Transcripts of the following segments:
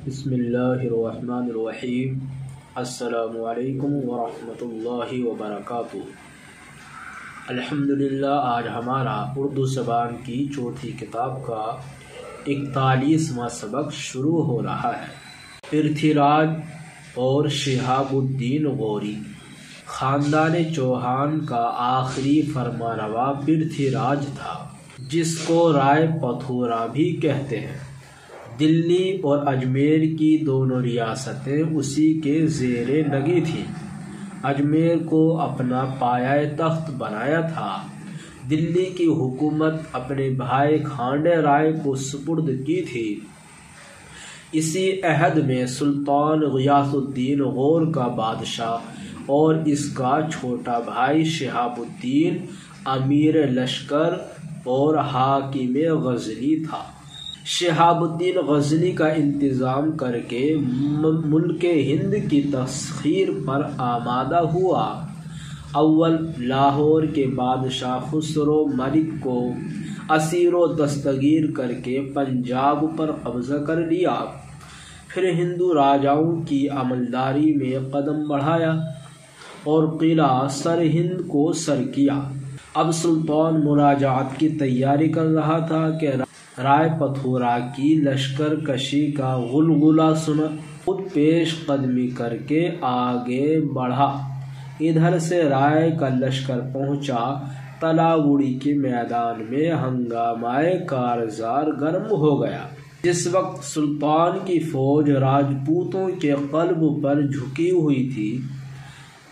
بسم اللہ الرحمن الرحیم۔ السلام علیکم ورحمۃ اللہ وبرکاتہ۔ الحمدللہ، آج ہمارا اردو زبان کی چوتھی کتاب کا 41واں سبق شروع ہو رہا ہے۔ پرتھی راج اور شہاب الدین غوری۔ خاندان چوہان کا آخری فرمانروا پرتھی راج تھا، جس کو رائے پتھورا بھی کہتے ہیں۔ دلی اور اجمیر کی دونوں ریاستیں اسی کے زیر لگی تھیں۔ اجمیر کو اپنا پایہ تخت بنایا تھا۔ دلی کی حکومت اپنے بھائی کھانڈے رائے کو سپرد کی تھی۔ اسی عہد میں سلطان غیاث الدین غور کا بادشاہ اور اس کا چھوٹا بھائی شہاب الدین امیر لشکر اور حاکم غزنی تھا۔ شہاب الدین غزنی کا انتظام کر کے ملک ہند کی تسخیر پر آمادہ ہوا۔ اول لاہور کے بادشاہ خسرو ملک کو اسیر و دستگیر کر کے پنجاب پر قبضہ کر لیا۔ پھر ہندو راجاؤں کی عملداری میں قدم بڑھایا اور قلعہ سرہند کو سر کیا۔ اب سلطان مراجعت کی تیاری کر رہا تھا کہ رائے پتھورا کی لشکر کشی کا غلغلہ سنا۔ خود پیش قدمی کر کے آگے بڑھا۔ ادھر سے رائے کا لشکر پہنچا۔ تلاوڑی کے میدان میں ہنگامہ کارزار گرم ہو گیا۔ جس وقت سلطان کی فوج راجپوتوں کے قلب پر جھکی ہوئی تھی،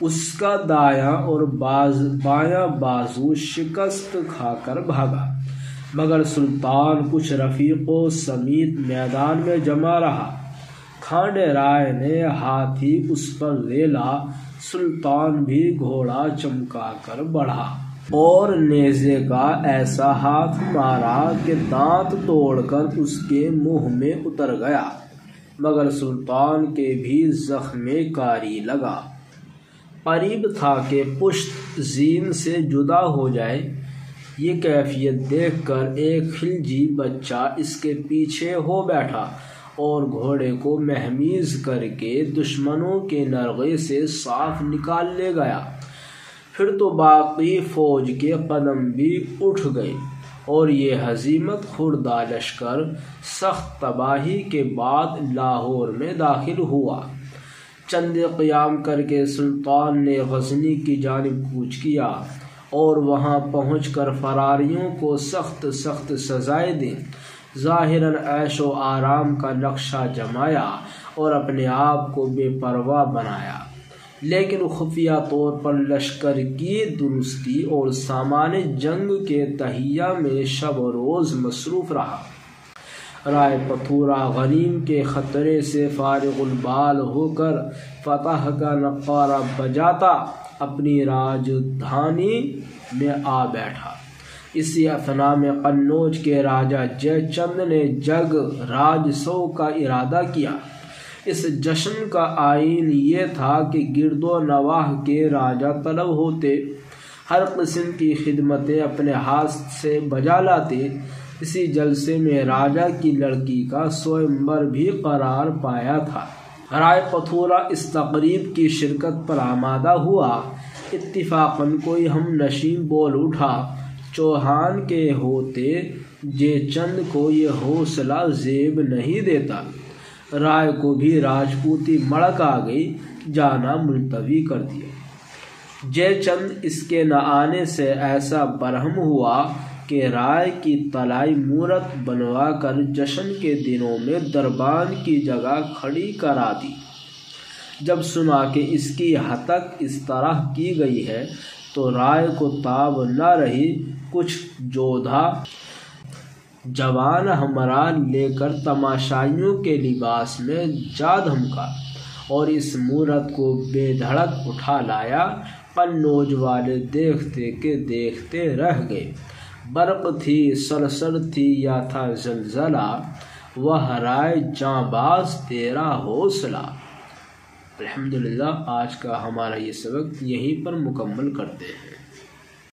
اس کا دایاں اور بایاں بازو شکست کھا کر بھاگا، مگر سلطان کچھ رفیقوں سمیت میدان میں جمع رہا۔ کھانڈے رائے نے ہاتھی اس پر ریلا، سلطان بھی گھوڑا چمکا کر بڑھا اور نیزے کا ایسا ہاتھ مارا کہ دانت توڑ کر اس کے منہ میں اتر گیا، مگر سلطان کے بھی زخم کاری لگا۔ قریب تھا کہ پشت زین سے جدا ہو جائے۔ یہ کیفیت دیکھ کر ایک خلجی بچہ اس کے پیچھے ہو بیٹھا اور گھوڑے کو مہمیز کر کے دشمنوں کے نرغے سے صاف نکال لے گیا۔ پھر تو باقی فوج کے قدم بھی اٹھ گئے اور یہ ہزیمت خوردہ لشکر سخت تباہی کے بعد لاہور میں داخل ہوا۔ چند قیام کر کے سلطان نے غزنی کی جانب کوچ کیا اور وہاں پہنچ کر فراریوں کو سخت سزائیں دیں۔ ظاہراً عیش و آرام کا نقشہ جمایا اور اپنے آپ کو بے پرواہ بنایا، لیکن خفیہ طور پر لشکر کی درستی اور سامان جنگ کے تہیہ میں شب و روز مصروف رہا۔ رائے پتھورا غنیم کے خطرے سے فارغ البال ہو کر فتح کا نعرہ بجاتا اپنی راجدھانی میں آ بیٹھا۔ اسی اثنا میں قنوج کے راجا جے چند نے جگ راجسو کا ارادہ کیا۔ اس جشن کا آئین یہ تھا کہ گرد و نواح کے راجا طلب ہوتے، ہر قسم کی خدمتیں اپنے ہاتھ سے بجا لاتے۔ اسی جلسے میں راجا کی لڑکی کا سوئمبر بھی قرار پایا تھا۔ رائے پتھورا اس تقریب کی شرکت پر آمادہ ہوا۔ اتفاقاً کوئی ہم نشین بول اٹھا، چوہان کے ہوتے جے چند کو یہ حوصلہ زیب نہیں دیتا۔ رائے کو بھی راجپوتی مڑک آ گئی، جانا ملتوی کر دیا۔ جے چند اس کے نہ آنے سے ایسا برہم ہوا کہ رائے کی طلائی مورت بنوا کر جشن کے دنوں میں دربان کی جگہ کھڑی کرا دی۔ جب سنا کہ اس کی ہتک اس طرح کی گئی ہے تو رائے کو تاب نہ رہی۔ کچھ جودھا جوان ہمراہ لے کر تماشائیوں کے لباس میں جا دھمکا اور اس مورت کو بے دھڑک اٹھا لایا۔ قنوج والے دیکھتے کہ دیکھتے رہ گئے۔ برق تھی، سرسر تھی یا تھا زلزلہ، وہ رائے جاں باز تیرا حوصلہ۔ الحمدللہ، آج کا ہمارا یہ سبق یہیں پر مکمل کرتے ہیں۔